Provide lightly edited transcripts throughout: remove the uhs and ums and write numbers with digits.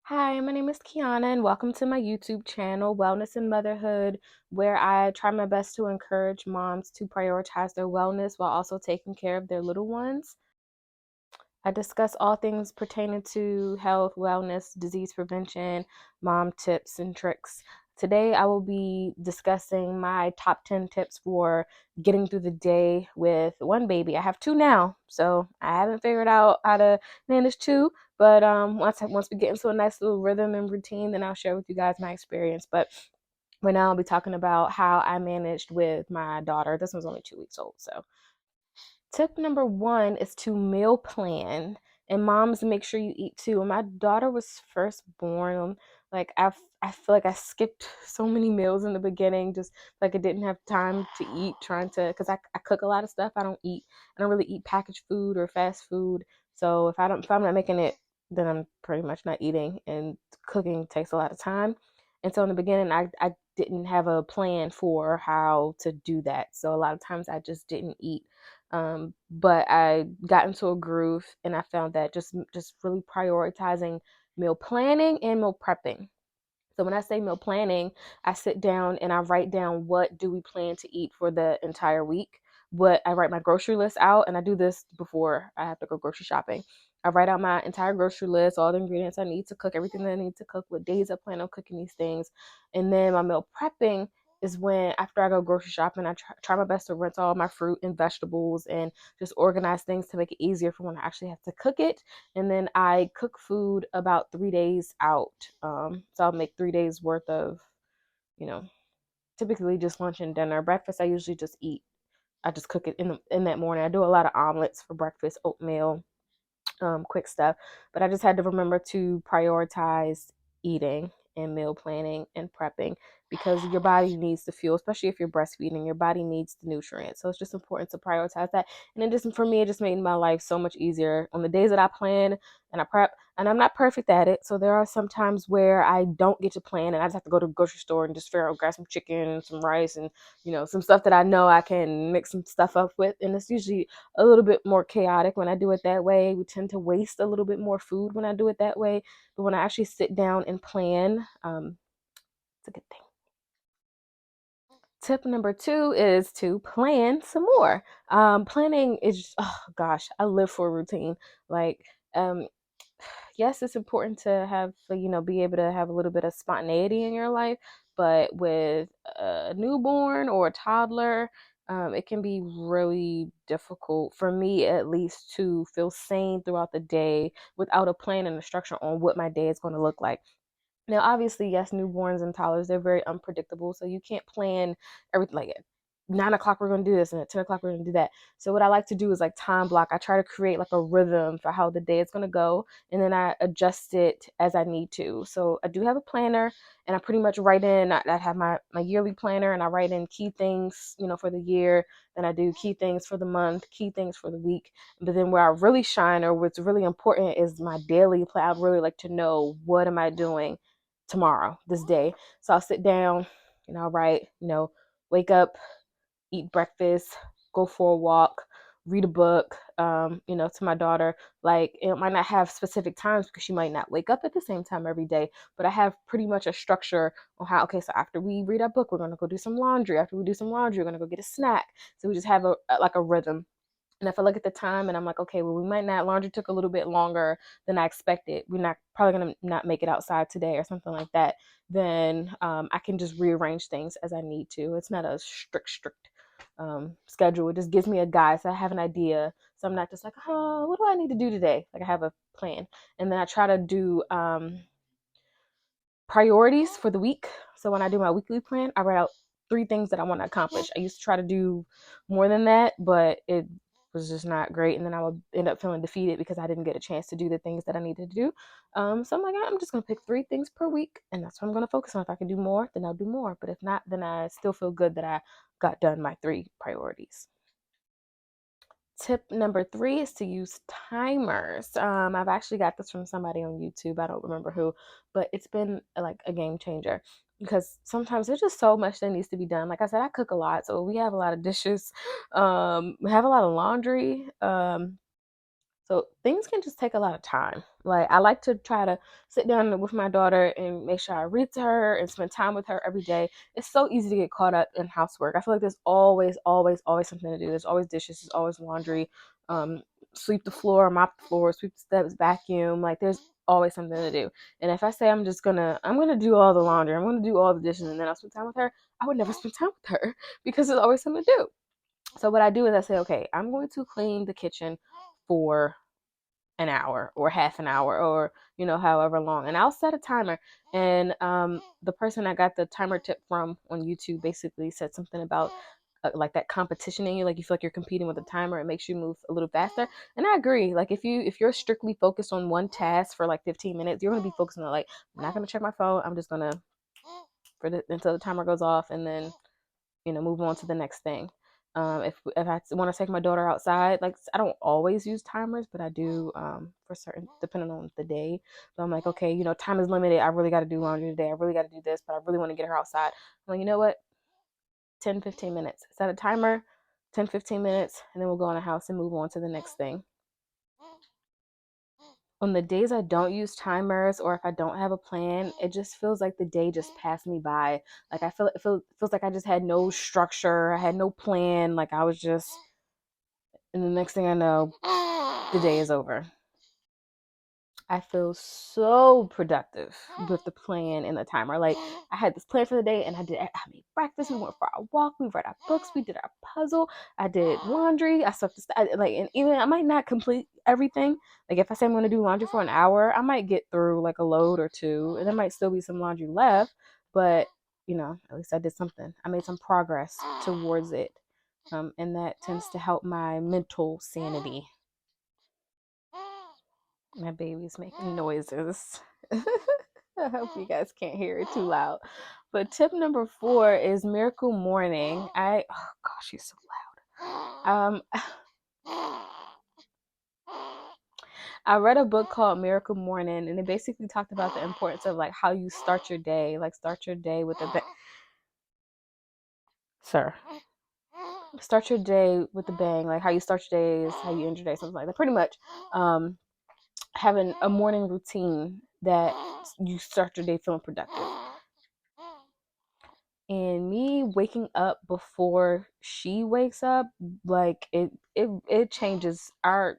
Hi, my name is Kiana, and welcome to my YouTube channel, Wellness and Motherhood, where I try my best to encourage moms to prioritize their wellness while also taking care of their little ones. I discuss all things pertaining to health, wellness, disease prevention, mom tips, and tricks. Today, I will be discussing my top 10 tips for getting through the day with one baby. I have two now, so I haven't figured out how to manage two. But once we get into a nice little rhythm and routine, then I'll share with you guys my experience. But right now, I'll be talking about how I managed with my daughter. This one's only 2 weeks old, so tip number one is to meal plan. And moms, make sure you eat too. When my daughter was first born, I feel like I skipped so many meals in the beginning, just like I didn't have time to eat, trying to, because I cook a lot of stuff. I don't really eat packaged food or fast food. So if I'm not making it, then I'm pretty much not eating. And cooking takes a lot of time. And so in the beginning, I didn't have a plan for how to do that. So a lot of times I just didn't eat, but I got into a groove, and I found that just really prioritizing meal planning and meal prepping. So when I say meal planning, I sit down and I write down what do we plan to eat for the entire week. What I write my grocery list out, and I do this before I have to go grocery shopping. I write out my entire grocery list, all the ingredients I need to cook, everything that I need to cook, what days I plan on cooking these things. And then my meal prepping is when, after I go grocery shopping, I try my best to rinse all my fruit and vegetables and just organize things to make it easier for when I actually have to cook it. And then I cook food about 3 days out. So I'll make 3 days worth of, you know, typically just lunch and dinner. Breakfast, I usually just eat. I just cook it in that morning. I do a lot of omelets for breakfast, oatmeal, quick stuff. But I just had to remember to prioritize eating and meal planning and prepping, because your body needs the fuel, especially if you're breastfeeding. Your body needs the nutrients. So it's just important to prioritize that. And it just, for me, it just made my life so much easier on the days that I plan and I prep. And I'm not perfect at it. So there are some times where I don't get to plan, and I just have to go to the grocery store and just figure out, grab some chicken, some rice, and, some stuff that I know I can mix some stuff up with. And it's usually a little bit more chaotic when I do it that way. We tend to waste a little bit more food when I do it that way. But when I actually sit down and plan, it's a good thing. Tip number two is to plan some more. Planning is just, oh gosh, I live for a routine. Like, um, yes, it's important to have, be able to have a little bit of spontaneity in your life, but with a newborn or a toddler, it can be really difficult, for me at least, to feel sane throughout the day without a plan and a structure on what my day is going to look like. Now, obviously, yes, newborns and toddlers, they're very unpredictable. So you can't plan everything like at 9 o'clock we're gonna do this and at 10 o'clock we're gonna do that. So what I like to do is like time block. I try to create like a rhythm for how the day is gonna go, and then I adjust it as I need to. So I do have a planner, and I pretty much write in. I have my yearly planner, and I write in key things, for the year. Then I do key things for the month, key things for the week. But then where I really shine, or what's really important, is my daily plan. I really like to know, what am I doing tomorrow, this day. So I'll sit down and I'll write, wake up, eat breakfast, go for a walk, read a book, to my daughter. Like, it might not have specific times because she might not wake up at the same time every day, but I have pretty much a structure on how, okay, so after we read our book, we're going to go do some laundry. After we do some laundry, we're going to go get a snack. So we just have like a rhythm. And if I look at the time and I'm like, okay, well, we might not, laundry took a little bit longer than I expected. We're not probably going to not make it outside today or something like that. Then I can just rearrange things as I need to. It's not a strict schedule. It just gives me a guide, so I have an idea. So I'm not just like, oh, what do I need to do today? Like, I have a plan. And then I try to do priorities for the week. So when I do my weekly plan, I write out 3 things that I want to accomplish. I used to try to do more than that, but it was just not great. And then I would end up feeling defeated because I didn't get a chance to do the things that I needed to do. So I'm like, I'm just going to pick 3 things per week, and that's what I'm going to focus on. If I can do more, then I'll do more. But if not, then I still feel good that I got done my 3 priorities. Tip number 3 is to use timers. I've actually got this from somebody on YouTube. I don't remember who, but it's been like a game changer, because sometimes there's just so much that needs to be done. Like I said, I cook a lot, so we have a lot of dishes. We have a lot of laundry. So things can just take a lot of time. Like I like to try to sit down with my daughter and make sure I read to her and spend time with her every day. It's so easy to get caught up in housework. I feel like there's always something to do. There's always dishes, there's always laundry, um, sweep the floor, mop the floor, sweep the steps, vacuum. Like there's always something to do. And if I say I'm gonna do all the laundry, I'm gonna do all the dishes, and then I'll spend time with her, I would never spend time with her because there's always something to do. So what I do is I say, okay, I'm going to clean the kitchen for an hour or half an hour or however long, and I'll set a timer. And the person I got the timer tip from on YouTube basically said something about like that competition in you, like you feel like you're competing with a timer, it makes you move a little faster. And I agree, like if you're strictly focused on one task for like 15 minutes, you're going to be focusing on like, I'm not going to check my phone, I'm just going to until the timer goes off, and then move on to the next thing. If I want to take my daughter outside, like I don't always use timers, but I do for certain, depending on the day. But I'm like, okay, time is limited. I really got to do laundry today. I really got to do this, but I really want to get her outside. I'm like, you know what? 10, 15 minutes. Set a timer, 10, 15 minutes, and then we'll go in the house and move on to the next thing. On the days I don't use timers or if I don't have a plan, it just feels like the day just passed me by. Like feels like I just had no structure, I had no plan. Like I was just, and the next thing I know, the day is over. I feel so productive with the plan and the timer. Like I had this plan for the day, and I made breakfast. We went for our walk. We read our books. We did our puzzle. I did laundry. I stuffed like, and even I might not complete everything. Like if I say I'm going to do laundry for an hour, I might get through like a load or two, and there might still be some laundry left. But at least I did something. I made some progress towards it, and that tends to help my mental sanity. My baby's making noises. I hope you guys can't hear it too loud. But tip number 4 is Miracle Morning. Oh gosh, she's so loud. I read a book called Miracle Morning, and it basically talked about the importance of like how you start your day. Like start your day with a sir. Start your day with a bang. Like how you start your day is how you end your day, something like that. Pretty much. Having a morning routine that you start your day feeling productive. And me waking up before she wakes up, like it changes our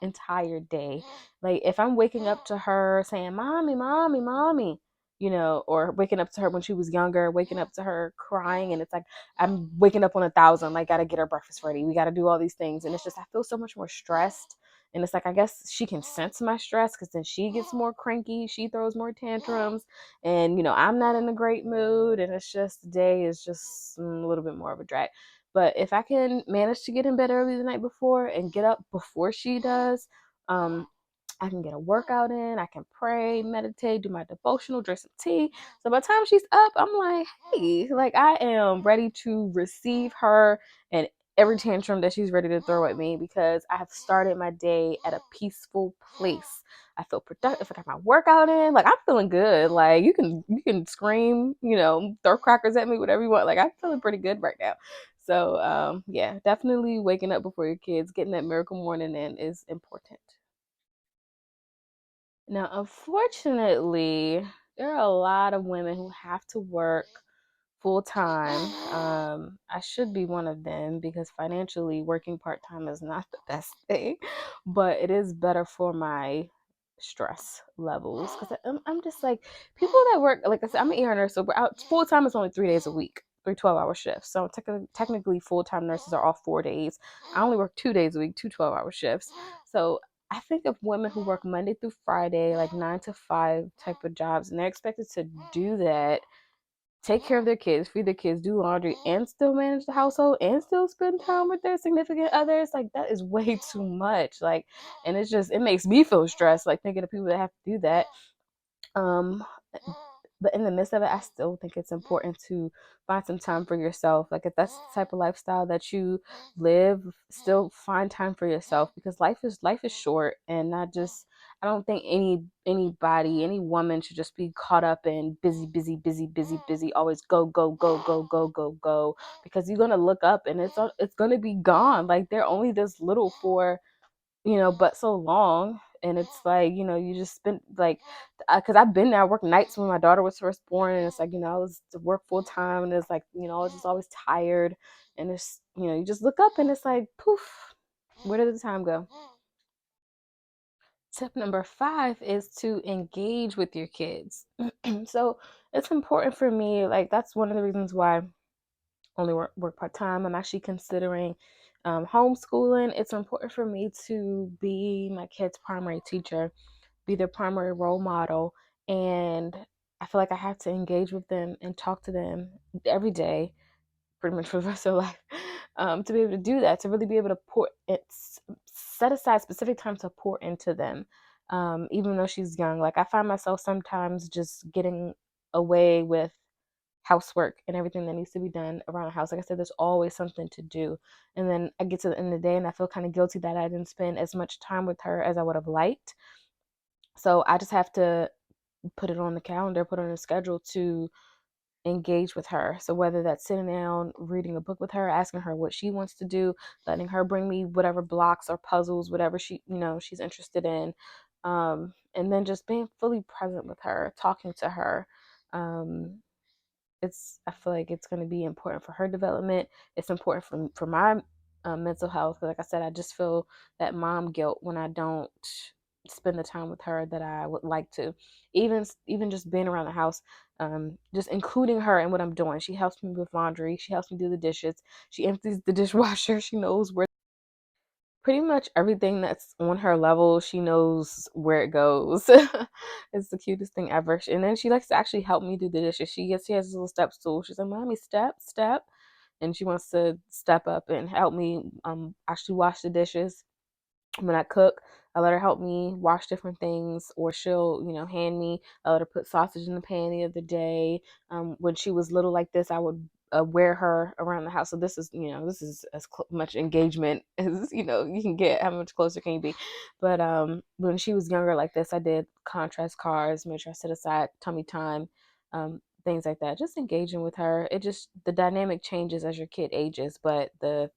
entire day. Like if I'm waking up to her saying mommy, mommy, mommy, or waking up to her when she was younger, waking up to her crying, and it's like I'm waking up on 1,000, like gotta get her breakfast ready, we gotta do all these things, and it's just I feel so much more stressed. And it's like I guess she can sense my stress because then she gets more cranky, she throws more tantrums, and I'm not in a great mood, and it's just the day is just a little bit more of a drag. But if I can manage to get in bed early the night before and get up before she does, I can get a workout in, I can pray, meditate, do my devotional, drink some tea. So by the time she's up, I'm like, hey, like I am ready to receive her and every tantrum that she's ready to throw at me because I have started my day at a peaceful place. I feel productive. I got my workout in. Like I'm feeling good. Like you can scream, throw crackers at me, whatever you want. Like I'm feeling pretty good right now. So yeah, definitely waking up before your kids, getting that miracle morning in is important. Now, unfortunately, there are a lot of women who have to work full time. I should be one of them because financially, working part time is not the best thing, but it is better for my stress levels because I'm just like people that work. Like I said, I'm an ER nurse, so we're out full time is only 3 days a week. 3 12-hour shifts. So technically full-time nurses are off 4 days. I only work 2 days a week, two 12-hour shifts. So I think of women who work Monday through Friday, like 9 to 5 type of jobs, and they're expected to do that, take care of their kids, feed their kids, do laundry, and still manage the household and still spend time with their significant others. Like that is way too much. Like, and it makes me feel stressed, like thinking of people that have to do that. Um, but in the midst of it, I still think it's important to find some time for yourself. Like if that's the type of lifestyle that you live, still find time for yourself because life is short, and not just I don't think any woman should just be caught up in busy, busy, busy, busy, busy, always go, go, go, go, go, go, go, because you're gonna look up and it's gonna be gone. Like they're only this little for but so long. And it's like, you just spend like, because I've been there. I worked nights when my daughter was first born, and it's like, I was to work full time, and it's like, I was just always tired, and it's, you just look up and it's like, poof, where did the time go? Tip number 5 is to engage with your kids. So it's important for me. Like, that's one of the reasons why I only work part time. I'm actually considering homeschooling. It's important for me to be my kids' primary teacher, be their primary role model. And I feel like I have to engage with them and talk to them every day, pretty much for the rest of their life, to be able to do that, to really be able to set aside specific time to pour into them. Even though she's young, like I find myself sometimes just getting away with housework and everything that needs to be done around the house. Like I said, there's always something to do. And then I get to the end of the day and I feel kind of guilty that I didn't spend as much time with her as I would have liked. So I just have to put it on the calendar, put it on the schedule to engage with her. So whether that's sitting down, reading a book with her, asking her what she wants to do, letting her bring me whatever blocks or puzzles, whatever she's interested in. And then just being fully present with her, talking to her. Um, I feel like it's going to be important for her development. It's important for my mental health. Like I said, I just feel that mom guilt when I don't spend the time with her that I would like to. Even just being around the house, just including her in what I'm doing. She helps me with laundry. She helps me do the dishes. She empties the dishwasher. She knows where pretty much everything that's on her level, she knows where it goes. It's the cutest thing ever. And then she likes to actually help me do the dishes. She has this little step stool. She's like, "Mommy, step, step," and she wants to step up and help me actually wash the dishes. When I cook, I let her help me wash different things, or she'll, hand me. I let her put sausage in the pan the other day. When she was little like this, I would wear her around the house. So this is as much engagement as you can get. How much closer can you be? But when she was younger like this, I did contrast cards, made sure I set aside tummy time, things like that. Just engaging with her. The dynamic changes as your kid ages, but the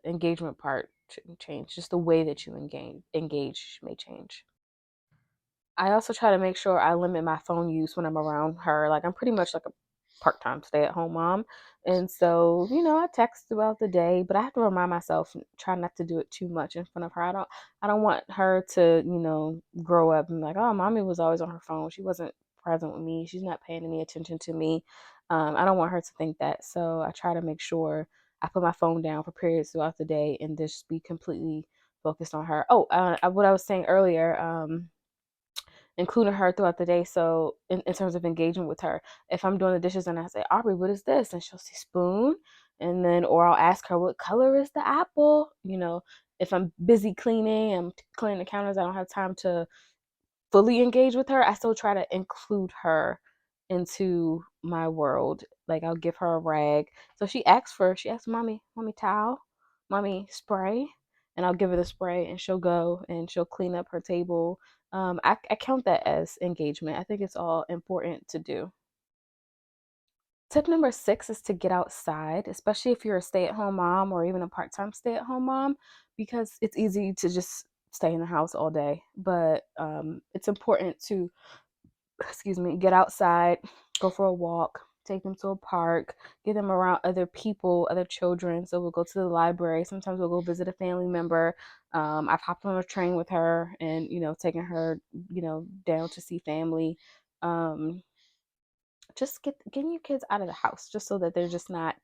engagement part shouldn't change. Just the way that you engage may change. I also try to make sure I limit my phone use when I'm around her. Like I'm pretty much like a part-time stay-at-home mom. And so, I text throughout the day, but I have to remind myself, try not to do it too much in front of her. I don't want her to, grow up and be like, "Oh, mommy was always on her phone. She wasn't present with me. She's not paying any attention to me." I don't want her to think that. So I try to make sure I put my phone down for periods throughout the day and just be completely focused on her. Oh, what I was saying earlier, including her throughout the day. So in terms of engagement with her, if I'm doing the dishes and I say, "Aubrey, what is this?" And she'll say spoon. And then, or I'll ask her, "What color is the apple?" If I'm busy cleaning, I'm cleaning the counters, I don't have time to fully engage with her. I still try to include her into my world. Like I'll give her a rag. So she asks, "Mommy towel, mommy spray," and I'll give her the spray and she'll go and she'll clean up her table. I count that as engagement. I think it's all important to do. Tip number 6 is to get outside, especially if you're a stay-at-home mom or even a part-time stay-at-home mom, because it's easy to just stay in the house all day. But it's important to, excuse me, get outside, go for a walk, take them to a park, get them around other people, other children. So we'll go to the library. Sometimes we'll go visit a family member. I've hopped on a train with her and, taking her, down to see family. Um, just getting your kids out of the house just so that they're just not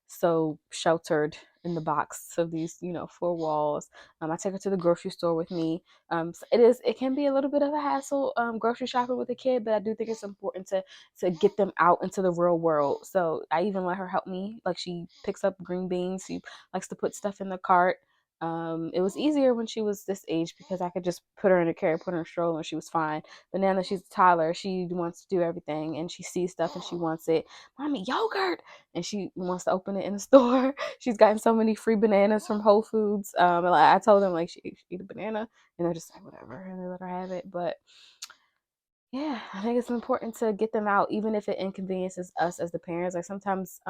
so sheltered in the box of these four walls. I take her to the grocery store with me. So it can be a little bit of a hassle, grocery shopping with a kid, but I do think it's important to get them out into the real world. So I even let her help me. Like she picks up green beans, she likes to put stuff in the cart. It was easier when she was this age because I could just put her in a carrier, put her in a stroller, and she was fine. But now that she's a toddler, she wants to do everything, and she sees stuff and she wants it. "Mommy, yogurt!" And she wants to open it in the store. She's gotten so many free bananas from Whole Foods. Like I told them, like, she eat a banana, and they're just like, whatever, and they let her have it. But yeah, I think it's important to get them out, even if it inconveniences us as the parents. Like sometimes,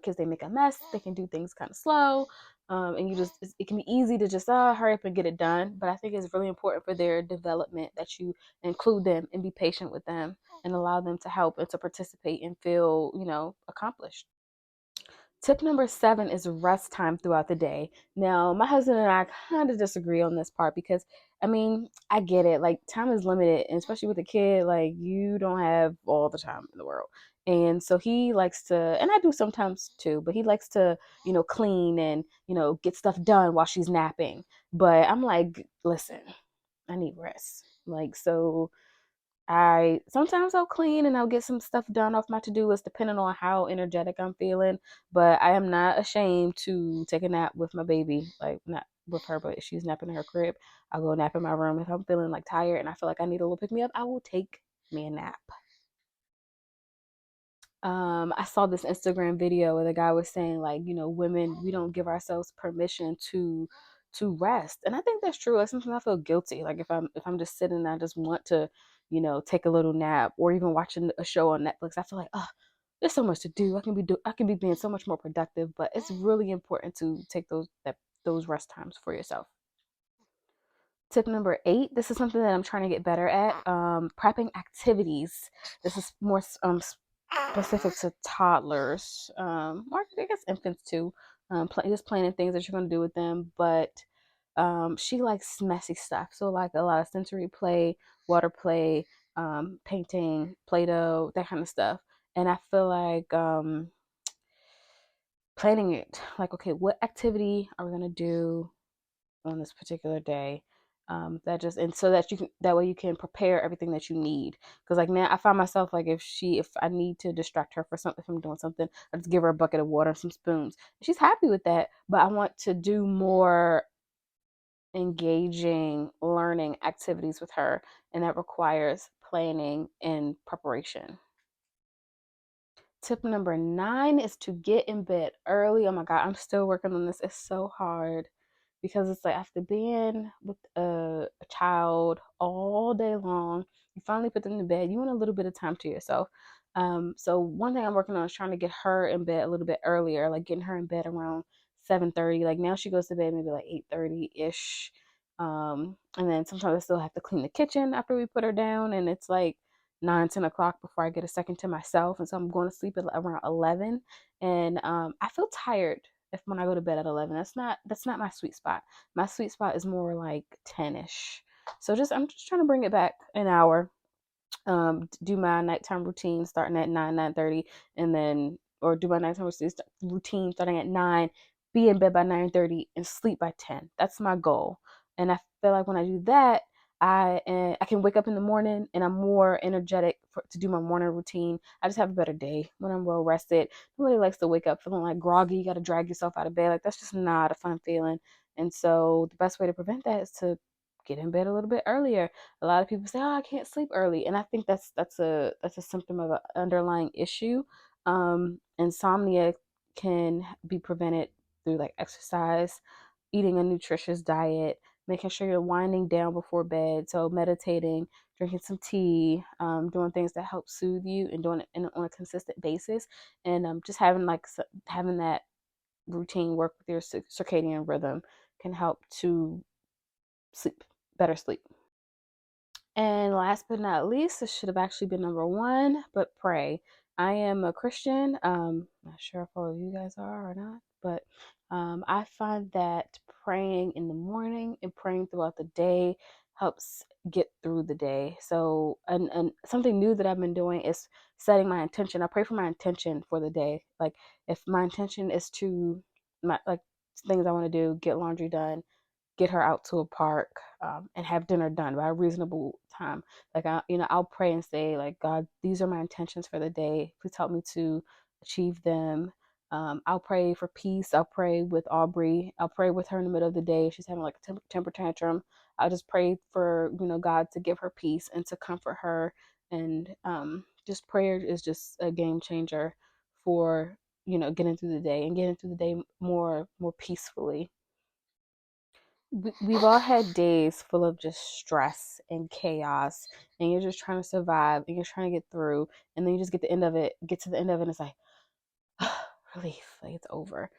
kids, they make a mess. They can do things kind of slow. And it can be easy to just hurry up and get it done. But I think it's really important for their development that you include them and be patient with them and allow them to help and to participate and feel, accomplished. Tip number 7 is rest time throughout the day. Now, my husband and I kind of disagree on this part because, I mean, I get it. Like, time is limited, and especially with a kid, like, you don't have all the time in the world. And so he likes to, and I do sometimes too, but he likes to, clean and, get stuff done while she's napping. But I'm like, listen, I need rest. Like, so I sometimes I'll clean and I'll get some stuff done off my to-do list depending on how energetic I'm feeling. But I am not ashamed to take a nap with my baby. Like not with her, but if she's napping in her crib, I'll go nap in my room. If I'm feeling like tired and I feel like I need a little pick me up, I will take me a nap. I saw this Instagram video where the guy was saying like, women, we don't give ourselves permission to rest. And I think that's true. Like sometimes I feel guilty. Like if I'm just sitting and I just want to, take a little nap or even watching a show on Netflix, I feel like, oh, there's so much to do. I can be being so much more productive, but it's really important to take those rest times for yourself. Tip number 8, this is something that I'm trying to get better at. Prepping activities. This is more specific to toddlers, or I guess infants too. Just planning things that you're going to do with them. But she likes messy stuff. So, like a lot of sensory play, water play, painting, Play Doh, that kind of stuff. And I feel like planning it, like, okay, what activity are we going to do on this particular day, that just and so that you can that way you can prepare everything that you need, because like now I find myself like if I need to distract her for something, if I'm doing something, I just give her a bucket of water and some spoons. She's happy with that, but I want to do more engaging learning activities with her, and that requires planning and preparation. Tip number 9 is to get in bed early. Oh my God, I'm still working on this. It's so hard because it's like after being with a child all day long, you finally put them to bed. You want a little bit of time to yourself. So one thing I'm working on is trying to get her in bed a little bit earlier, like getting her in bed around 7:30. Like now she goes to bed maybe like 8:30 ish. And then sometimes I still have to clean the kitchen after we put her down, and it's like 9, 10 o'clock before I get a second to myself. And so I'm going to sleep at around 11. And I feel tired if when I go to bed at 11. That's not my sweet spot. My sweet spot is more like 10ish. So I'm just trying to bring it back an hour. Do my nighttime routine starting at 9:30, and then or do my nighttime routine starting at 9, be in bed by 9:30 and sleep by 10. That's my goal. And I feel like when I do that, I can wake up in the morning and I'm more energetic to do my morning routine. I just have a better day when I'm well rested. Nobody likes to wake up feeling like groggy. You got to drag yourself out of bed. Like that's just not a fun feeling. And so the best way to prevent that is to get in bed a little bit earlier. A lot of people say, "Oh, I can't sleep early," and I think that's a symptom of an underlying issue. Insomnia can be prevented through like exercise, eating a nutritious diet, making sure you're winding down before bed. So meditating, drinking some tea, doing things that help soothe you, and doing it on a consistent basis, and just having that routine work with your circadian rhythm can help to sleep better sleep. And last but not least, this should have actually been number 1, but pray. I am a Christian. Not sure if all of you guys are or not, but I find that praying in the morning and praying throughout the day helps get through the day. So, and something new that I've been doing is setting my intention. I pray for my intention for the day. Like if my intention is to my like things I want to do, get laundry done, get her out to a park, and have dinner done by a reasonable time. Like I'll pray and say, like, God, these are my intentions for the day. Please help me to achieve them. I'll pray for peace. I'll pray with Aubrey. I'll pray with her in the middle of the day if she's having like a temper tantrum. I'll just pray for God to give her peace and to comfort her. And just prayer is just a game changer for getting through the day and getting through the day more peacefully. We've all had days full of just stress and chaos, and you're just trying to survive and you're trying to get through, and then you just get to the end of it, and it's like relief, like it's over.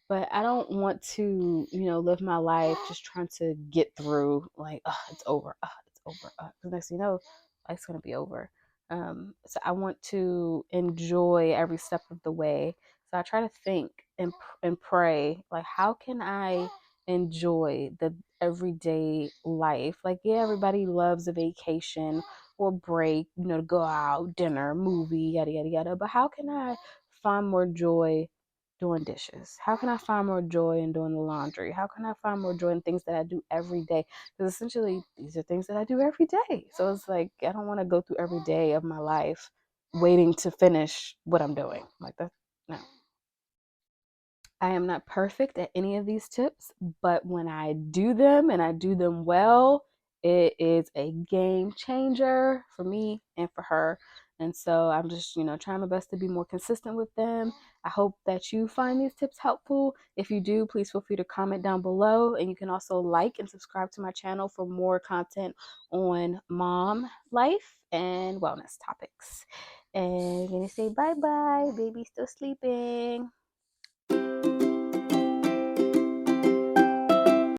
But I don't want to, live my life just trying to get through, like, oh, it's over, oh, it's over. Because next thing you know, life's going to be over. So I want to enjoy every step of the way. So I try to think and pray, like, how can I enjoy the everyday life? Like, yeah, everybody loves a vacation or break, to go out, dinner, movie, yada, yada, yada. But how can I find more joy doing dishes? How can I find more joy in doing the laundry? How can I find more joy in things that I do every day? Because essentially, these are things that I do every day. So it's like, I don't want to go through every day of my life waiting to finish what I'm doing. Like that, no. I am not perfect at any of these tips, but when I do them and I do them well, it is a game changer for me and for her. And so I'm just, trying my best to be more consistent with them. I hope that you find these tips helpful. If you do, please feel free to comment down below. And you can also like and subscribe to my channel for more content on mom life and wellness topics. And I'm going to say bye bye. Baby's still sleeping.